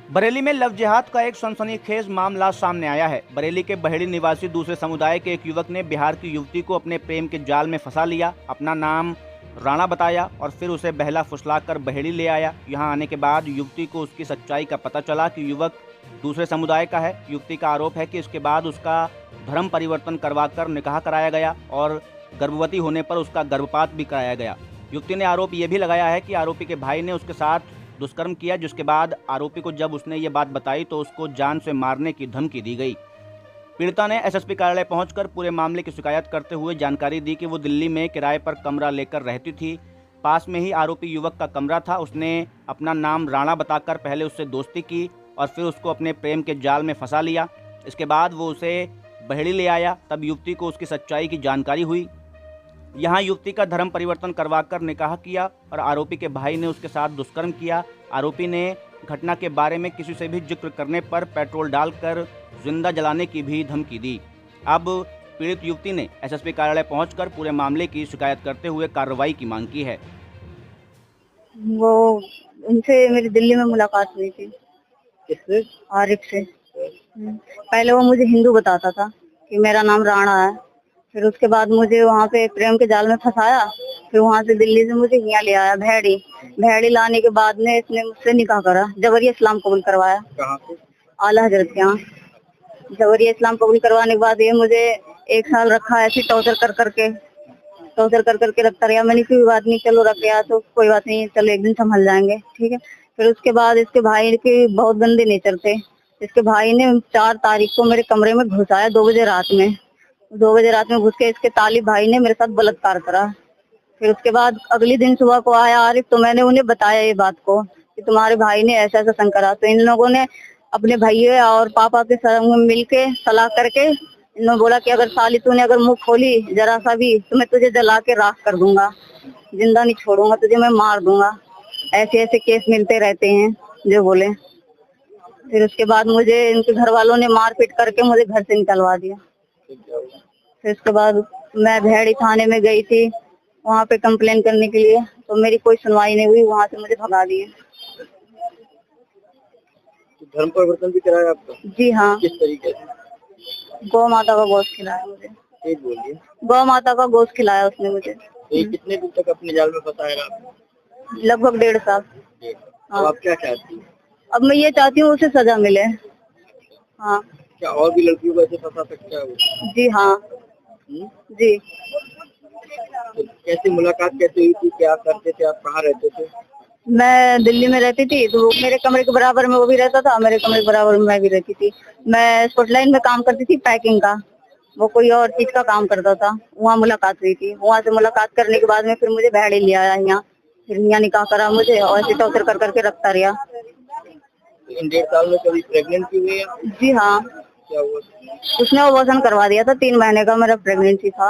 बरेली में लव जिहाद का एक सनसनीखेज मामला सामने आया है। बरेली के बहेड़ी निवासी दूसरे समुदाय के एक युवक ने बिहार की युवती को अपने प्रेम के जाल में फंसा लिया। अपना नाम राणा बताया और फिर उसे बहला फुसलाकर बहेड़ी ले आया। यहां आने के बाद युवती को उसकी सच्चाई का पता चला कि युवक दूसरे समुदाय का है। युवती का आरोप है कि इसके बाद उसका धर्म परिवर्तन करवाकर निकाह कराया गया और गर्भवती होने पर उसका गर्भपात भी कराया गया। युवती ने आरोप ये भी लगाया है कि आरोपी के भाई ने उसके साथ दुष्कर्म किया, जिसके बाद आरोपी को जब उसने ये बात बताई तो उसको जान से मारने की धमकी दी गई। पीड़िता ने एसएसपी कार्यालय पहुंचकर पूरे मामले की शिकायत करते हुए जानकारी दी कि वो दिल्ली में किराए पर कमरा लेकर रहती थी। पास में ही आरोपी युवक का कमरा था। उसने अपना नाम राणा बताकर पहले उससे दोस्ती की और फिर उसको अपने प्रेम के जाल में फंसा लिया। इसके बाद वो उसे बहेड़ी ले आया। तब युवती को उसकी सच्चाई की जानकारी हुई। यहाँ युवती का धर्म परिवर्तन करवाकर निकाह किया और आरोपी के भाई ने उसके साथ दुष्कर्म किया। आरोपी ने घटना के बारे में किसी से भी जिक्र करने पर पेट्रोल डालकर जिंदा जलाने की भी धमकी दी। अब पीड़ित युवती ने एसएसपी कार्यालय पहुंचकर पूरे मामले की शिकायत करते हुए कार्रवाई की मांग की है। वो उनसे मेरी दिल्ली में मुलाकात हुई थी। किससे? आरिफ से। पहले वो मुझे हिंदू बताता था कि मेरा नाम राणा है। फिर उसके बाद मुझे वहाँ पे प्रेम के जाल में फंसाया। फिर वहाँ से दिल्ली से मुझे यहाँ ले आया भैड़ी लाने के बाद में इसने मुझसे निकाह करा, जबरिया इस्लाम कबूल करवाया। कहाँ पे? आला हजरत के यहाँ जबरिया इस्लाम कबूल करवाने के बाद ये मुझे 1 साल रखा, ऐसे टॉर्चर कर करके रखता रहा। मैंने कोई बात नहीं, चलो रख गया तो कोई बात नहीं, चलो एक दिन संभल जाएंगे, ठीक है। फिर उसके बाद इसके भाई के बहुत गंदे नेचर थे। इसके भाई ने 4 तारीख को मेरे कमरे में घुसाया 2 बजे रात में। 2 बजे रात में घुस के इसके तालिब भाई ने मेरे साथ बलात्कार करा। फिर उसके बाद अगले दिन सुबह को आया आरिफ, तो मैंने उन्हें बताया ये बात को कि तुम्हारे भाई ने ऐसा ऐसा संग करा। तो इन लोगों ने अपने भैया और पापा के संग मिलके सलाह करके इन्होंने बोला कि अगर साली तूने अगर मुंह खोली जरा सा भी तो मैं तुझे जला के राख कर दूंगा, जिंदा नहीं छोड़ूंगा, तुझे मैं मार दूंगा। ऐसे ऐसे केस मिलते रहते हैं जो बोले। फिर उसके बाद मुझे इनके घर वालों ने मार पीट करके मुझे घर से निकलवा दिया। फिर उसके बाद मैं भैड़ी थाने में गई थी वहाँ पे कंप्लेन करने के लिए, तो मेरी कोई सुनवाई नहीं हुई। वहाँ से मुझे भगा दिए। धर्म परिवर्तन भी कराया आपका? जी हाँ। किस तरीके से? गौ माता का गोश्त खिलाया मुझे। तेज बोलिए। गौ माता का गोश्त खिलाया उसने मुझे। ये कितने दिन तक अपने जाल में फंसाएगा आपको? लगभग 1.5 साल। अब आप क्या चाहती हैं? अब मैं ये चाहती हूँ उसे सजा मिले। हाँ। क्या और भी लड़कियों को ऐसे फंसा सकता है वो? जी हाँ। जी। तो कैसे मुलाकात कैसे हुई थी, क्या करते थे आप, कहाँ रहते थे? मैं दिल्ली में रहती थी, तो मेरे कमरे के बराबर में वो भी रहता था, मेरे कमरे के बराबर में मैं भी रहती थी। मैं स्पॉटलाइन में काम करती थी, पैकिंग का। वो कोई और चीज का काम करता था। वहाँ मुलाकात हुई थी। वहाँ से मुलाकात करने के बाद में फिर मुझे भैड़ी ले आया यहाँ। फिर यहाँ निकाह करा मुझे और ऐसे टॉर्चर कर करके रखता रहा। इन 1.5 साल में कभी प्रेग्नेंट भी हुई है? जी हाँ। क्या हुआ? उसने अबॉर्शन करवा दिया था। 3 महीने का मेरा प्रेगनेंसी था।